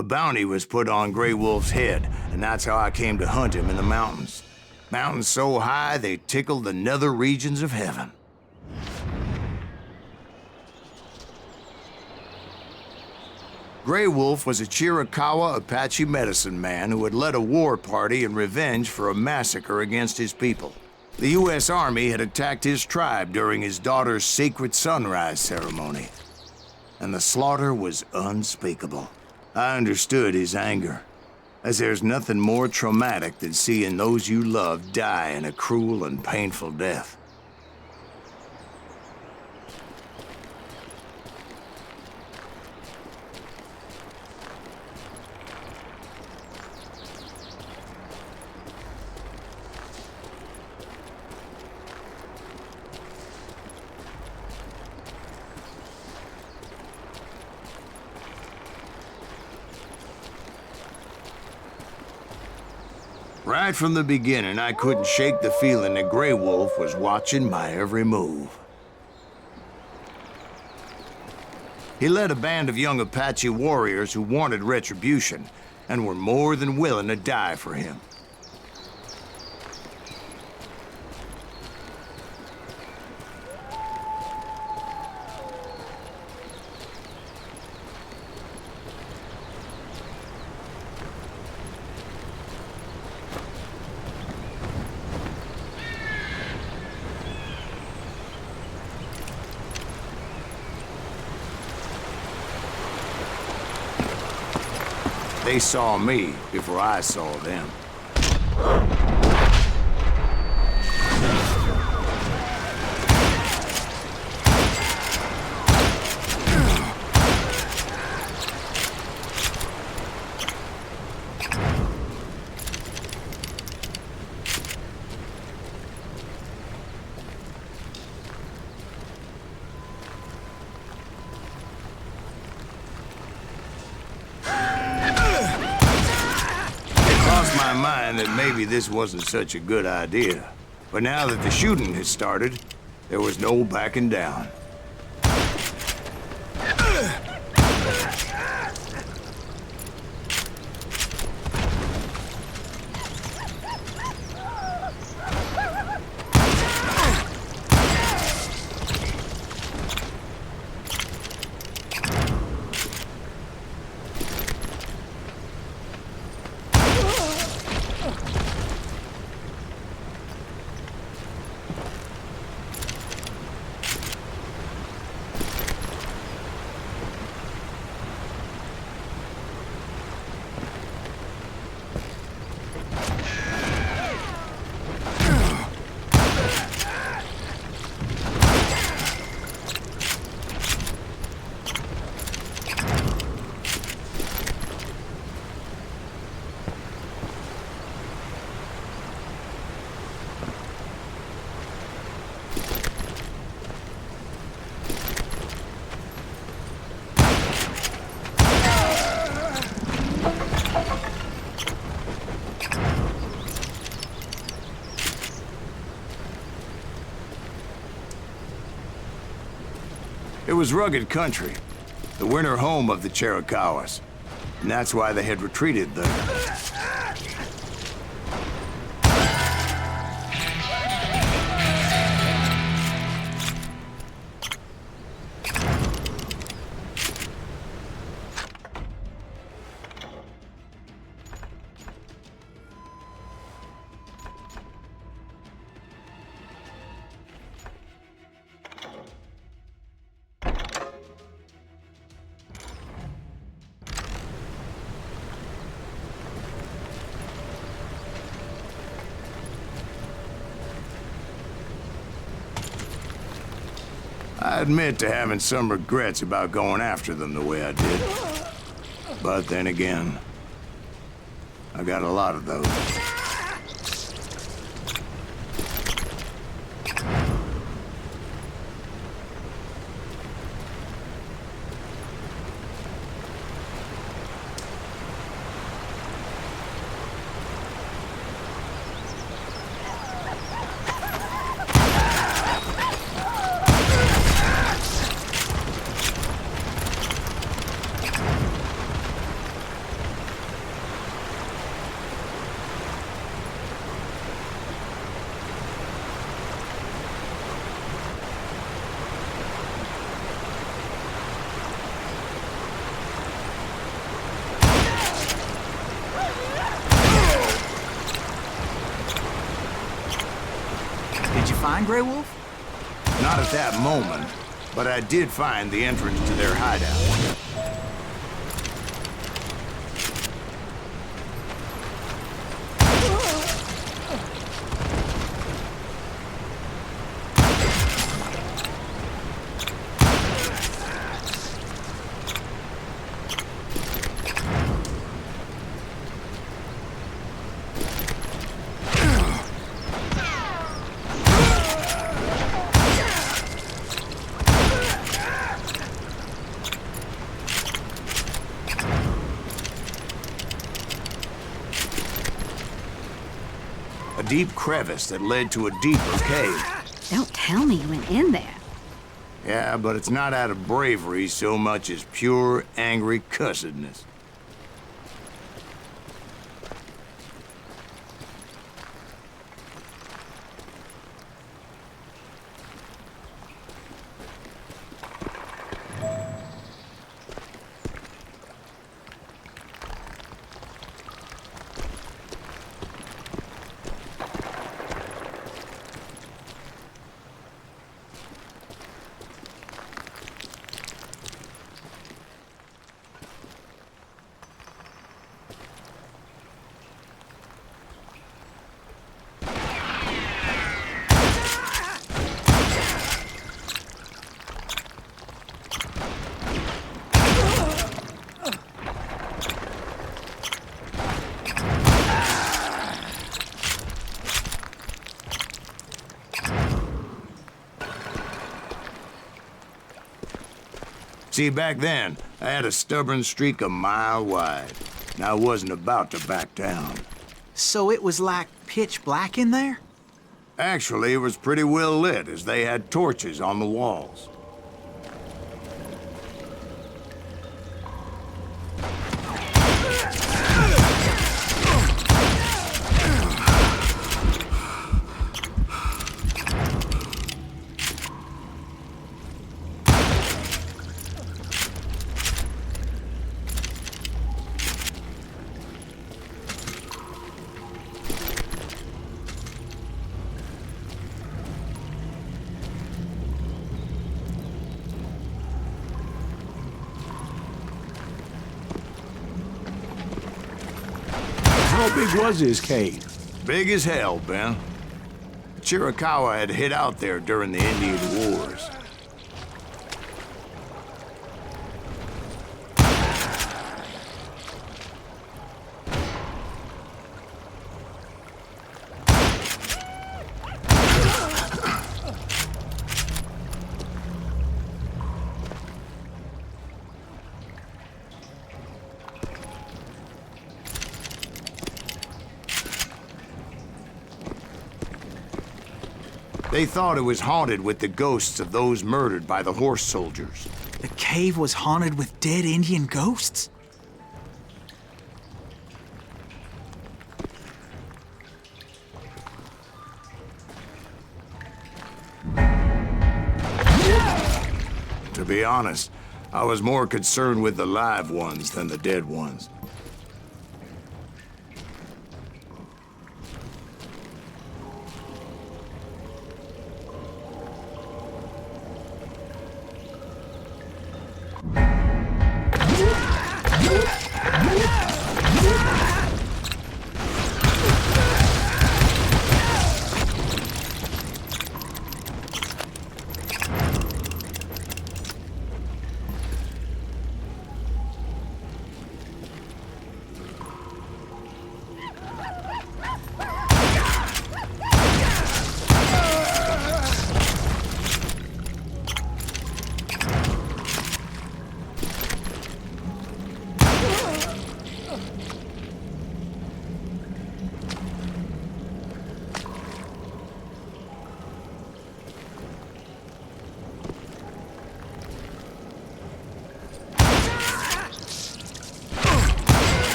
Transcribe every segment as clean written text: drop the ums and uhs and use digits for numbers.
A bounty was put on Grey Wolf's head, and that's how I came to hunt him in the mountains. Mountains so high they tickled the nether regions of heaven. Grey Wolf was a Chiricahua Apache medicine man who had led a war party in revenge for a massacre against his people. The U.S. Army had attacked his tribe during his daughter's sacred sunrise ceremony, and the slaughter was unspeakable. I understood his anger, as there's nothing more traumatic than seeing those you love die in a cruel and painful death. Right from the beginning, I couldn't shake the feeling that Grey Wolf was watching my every move. He led a band of young Apache warriors who wanted retribution and were more than willing to die for him. They saw me before I saw them. My mind that maybe this wasn't such a good idea. But now that the shooting had started, there was no backing down. It was rugged country, the winter home of the Chiricahuas, and that's why they had retreated there. I admit to having some regrets about going after them the way I did. But then again, I got a lot of those. find Grey Wolf? Not at that moment, but I did find the entrance to their hideout. A deep crevice that led to a deeper cave. Don't tell me you went in there. Yeah, but it's not out of bravery so much as pure, angry cussedness. See, back then, I had a stubborn streak a mile wide, and I wasn't about to back down. So it was like pitch black in there? Actually, it was pretty well lit, as they had torches on the walls. How big was his cave? Big as hell, Ben. Chiricahua had hid out there during the Indian Wars. They thought it was haunted with the ghosts of those murdered by the horse soldiers. The cave was haunted with dead Indian ghosts? To be honest, I was more concerned with the live ones than the dead ones.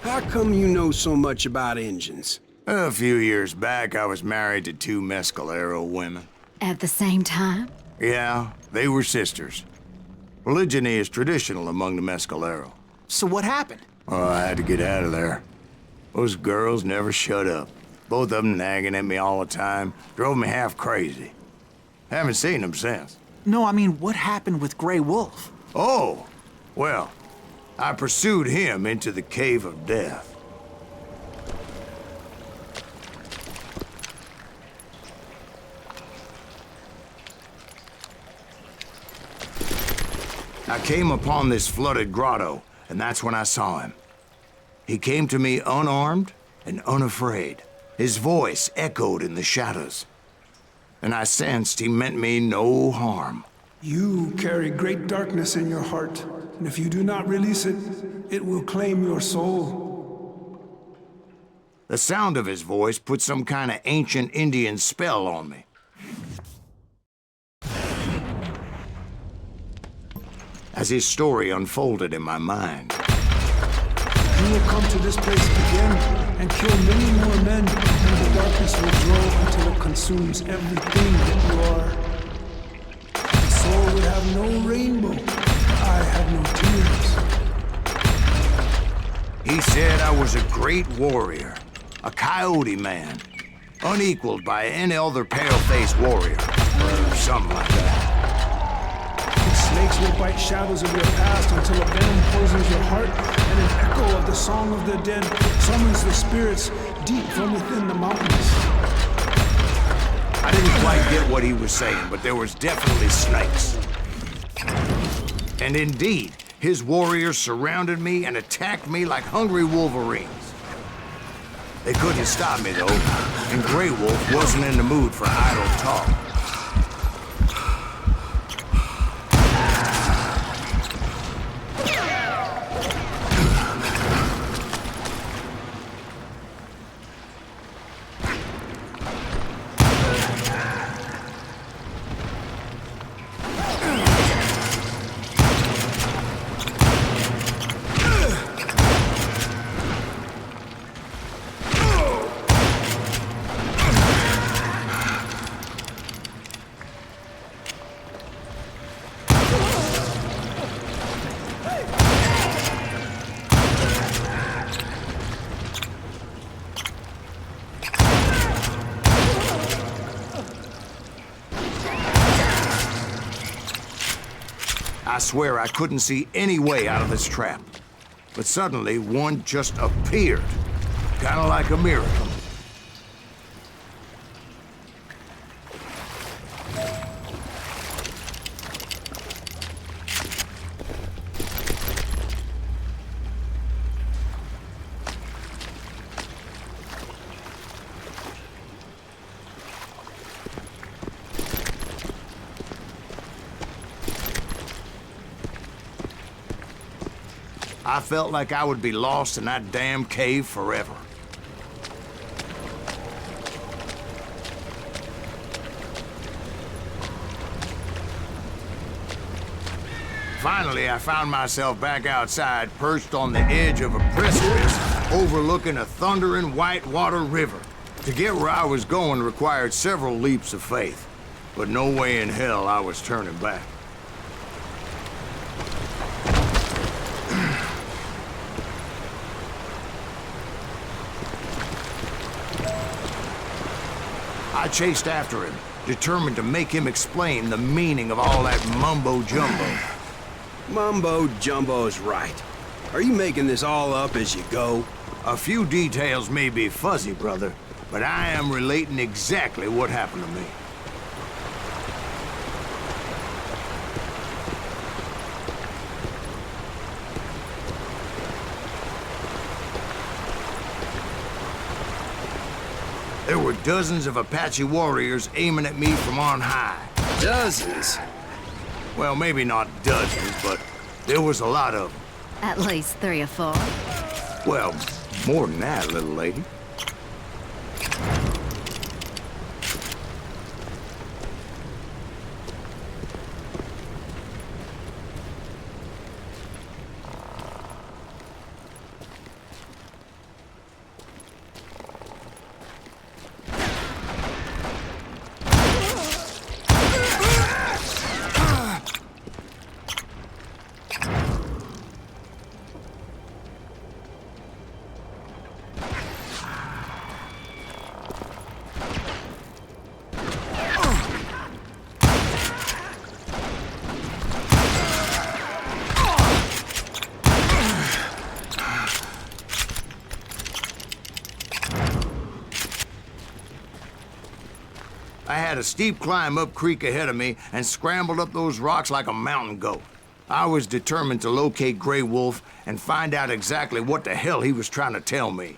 How come you know so much about engines? A few years back, I was married to two mescalero women. At the same time? Yeah, they were sisters. Polygyny is traditional among the Mescalero. So what happened? Oh, I had to get out of there. Those girls never shut up. Both of them nagging at me all the time. Drove me half crazy. Haven't seen them since. No, I mean, what happened with Grey Wolf? Oh, well, I pursued him into the Cave of Death. I came upon this flooded grotto, and that's when I saw him. He came to me unarmed and unafraid. His voice echoed in the shadows, and I sensed he meant me no harm. You carry great darkness in your heart, and if you do not release it, it will claim your soul. The sound of his voice put some kind of ancient Indian spell on me. As his story unfolded in my mind, You will come to this place again and kill many more men, and the darkness will grow until it consumes everything that you are. The soul would have no rainbow. I have no tears. he said I was a great warrior, a coyote man, unequaled by any other pale-faced warrior, or something like that. The snakes will bite shadows of your past until a venom poisons your heart, and an echo of the song of the dead summons the spirits deep from within the mountains. I didn't quite get what he was saying, but there was definitely snakes. And indeed, his warriors surrounded me and attacked me like hungry wolverines. They couldn't stop me, though, and Grey Wolf wasn't in the mood for idle talk. I swear I couldn't see any way out of this trap. But suddenly, one just appeared. Kind of like a miracle. I felt like I would be lost in that damn cave forever. Finally, I found myself back outside, perched on the edge of a precipice, overlooking a thundering whitewater river. To get where I was going required several leaps of faith, but no way in hell I was turning back. I chased after him, determined to make him explain the meaning of all that mumbo-jumbo. Mumbo-jumbo's right. Are you making this all up as you go? A few details may be fuzzy, brother, but I am relating exactly what happened to me. There were dozens of Apache warriors aiming at me from on high. Dozens? Well, maybe not dozens, but there was a lot of them. At least 3 or 4. Well, more than that, little lady. I had a steep climb up creek ahead of me and scrambled up those rocks like a mountain goat. I was determined to locate Grey Wolf and find out exactly what the hell he was trying to tell me.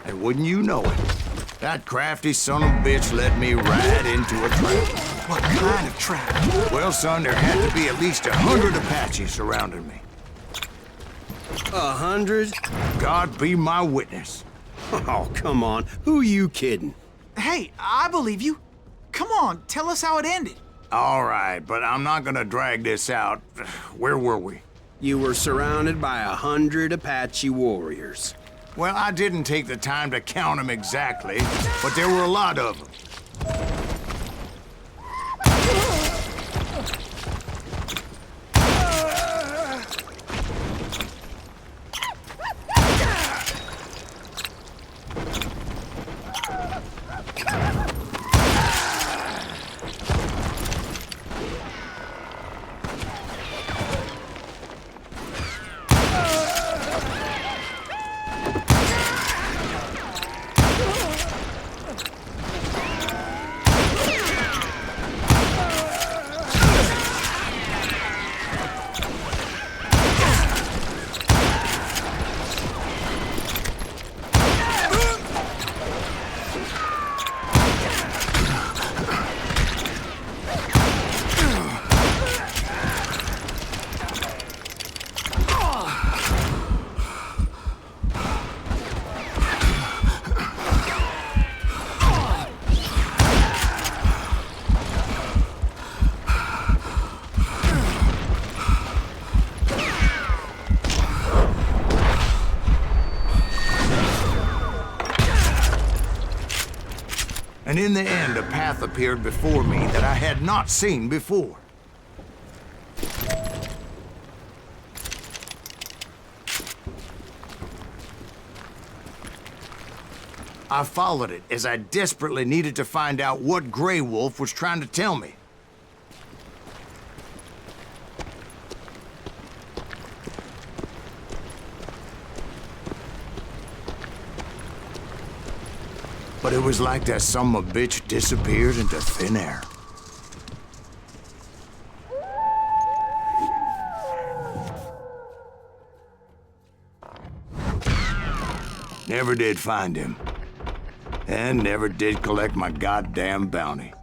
And wouldn't you know it, that crafty son of a bitch led me right into a trap. What kind of trap? Well, son, there had to be at least 100 Apaches surrounding me. 100? God be my witness. Oh, come on. Who you kidding? Hey, I believe you. Come on, tell us how it ended. All right, but I'm not gonna drag this out. Where were we? You were surrounded by 100 Apache warriors. Well, I didn't take the time to count them exactly, but there were a lot of them. And in the end, a path appeared before me that I had not seen before. I followed it as I desperately needed to find out what Grey Wolf was trying to tell me. But it was like that son of a bitch disappeared into thin air. Never did find him. And never did collect my goddamn bounty.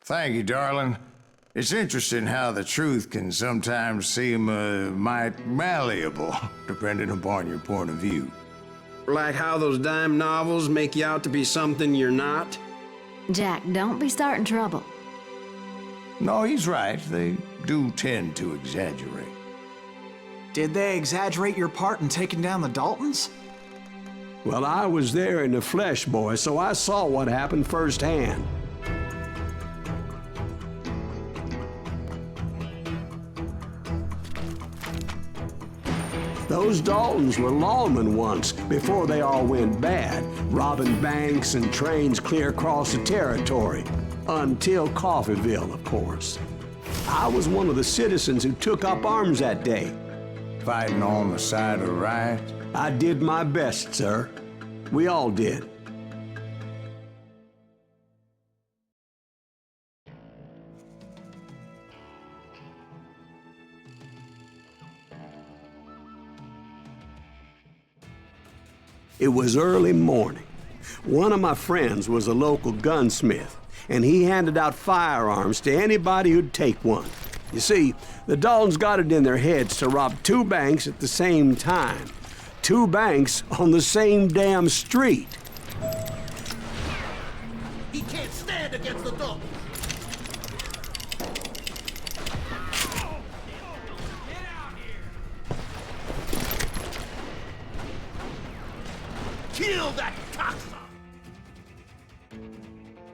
Thank you, darling. It's interesting how the truth can sometimes seem, might malleable, depending upon your point of view. Like how those dime novels make you out to be something you're not? Jack, don't be starting trouble. No, he's right. They do tend to exaggerate. Did they exaggerate your part in taking down the Daltons? Well, I was there in the flesh, boy, so I saw what happened firsthand. Those Daltons were lawmen once, before they all went bad, robbing banks and trains clear across the territory. Until Coffeeville, of course. I was one of the citizens who took up arms that day. Fighting on the side of right? I did my best, sir. We all did. It was early morning. One of my friends was a local gunsmith, and he handed out firearms to anybody who'd take one. You see, the Daltons got it in their heads to rob 2 banks at the same time. 2 banks on the same damn street. He can't stand against the Daltons. Kill that